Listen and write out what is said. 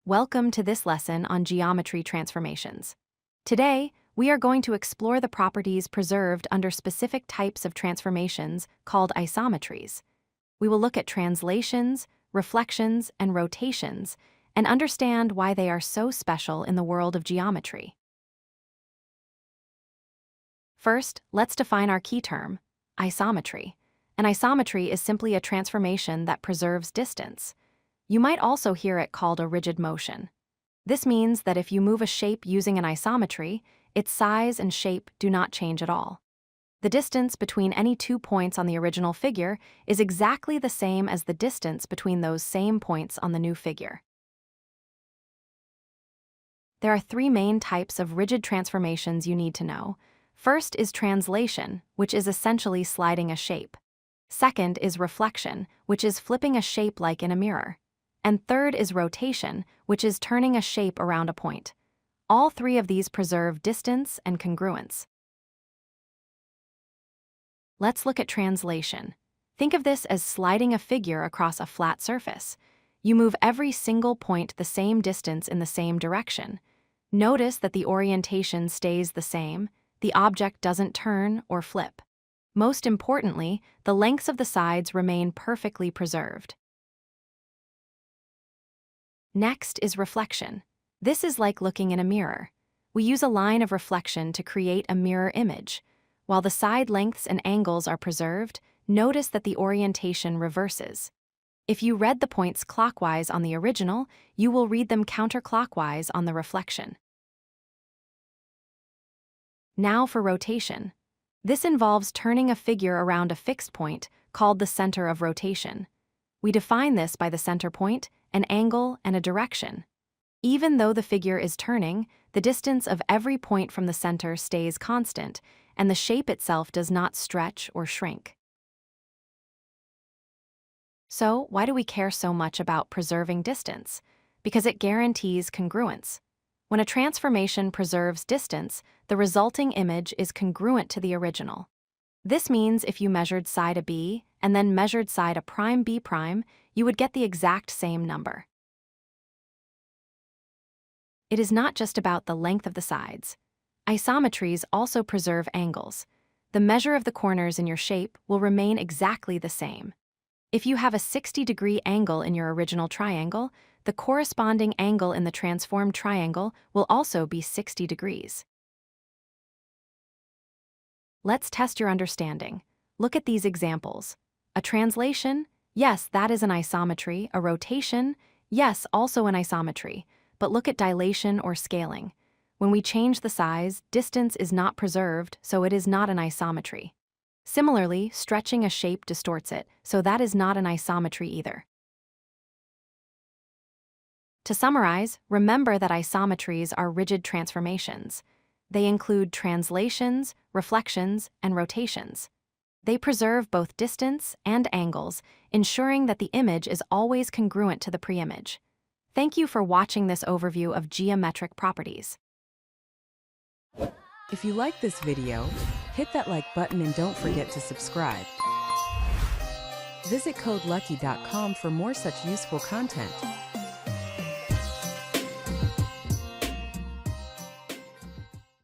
Welcome to this lesson on geometry transformations. Today, we are going to explore the properties preserved under specific types of transformations called isometries. We will look at translations, reflections, and rotations, and understand why they are so special in the world of geometry. First, let's define our key term, isometry. An isometry is simply a transformation that preserves distance. You might also hear it called a rigid motion. This means that if you move a shape using an isometry, its size and shape do not change at all. The distance between any 2 points on the original figure is exactly the same as the distance between those same points on the new figure. There are 3 main types of rigid transformations you need to know. First is translation, which is essentially sliding a shape. Second is reflection, which is flipping a shape like in a mirror. And third is rotation, which is turning a shape around a point. All 3 of these preserve distance and congruence. Let's look at translation. Think of this as sliding a figure across a flat surface. You move every single point the same distance in the same direction. Notice that the orientation stays the same, the object doesn't turn or flip. Most importantly, the lengths of the sides remain perfectly preserved. Next is reflection. This is like looking in a mirror. We use a line of reflection to create a mirror image. While the side lengths and angles are preserved, notice that the orientation reverses. If you read the points clockwise on the original, you will read them counterclockwise on the reflection. Now for rotation. This involves turning a figure around a fixed point, called the center of rotation. We define this by the center point, an angle, and a direction. Even though the figure is turning, the distance of every point from the center stays constant, and the shape itself does not stretch or shrink. So, why do we care so much about preserving distance? Because it guarantees congruence. When a transformation preserves distance, the resulting image is congruent to the original. This means if you measured side a b and then measured side a prime b prime, you would get the exact same number. It is not just about the length of the sides. Isometries also preserve angles. The measure of the corners in your shape will remain exactly the same. If you have a 60-degree angle in your original triangle, the corresponding angle in the transformed triangle will also be 60 degrees. Let's test your understanding. Look at these examples. A translation? Yes, that is an isometry. A rotation? Yes, also an isometry. But look at dilation or scaling. When we change the size, distance is not preserved, so it is not an isometry. Similarly, stretching a shape distorts it, so that is not an isometry either. To summarize, remember that isometries are rigid transformations. They include translations, reflections, and rotations. They preserve both distance and angles, ensuring that the image is always congruent to the preimage. Thank you for watching this overview of geometric properties. If you like this video, hit that like button and don't forget to subscribe. Visit codelucky.com for more such useful content.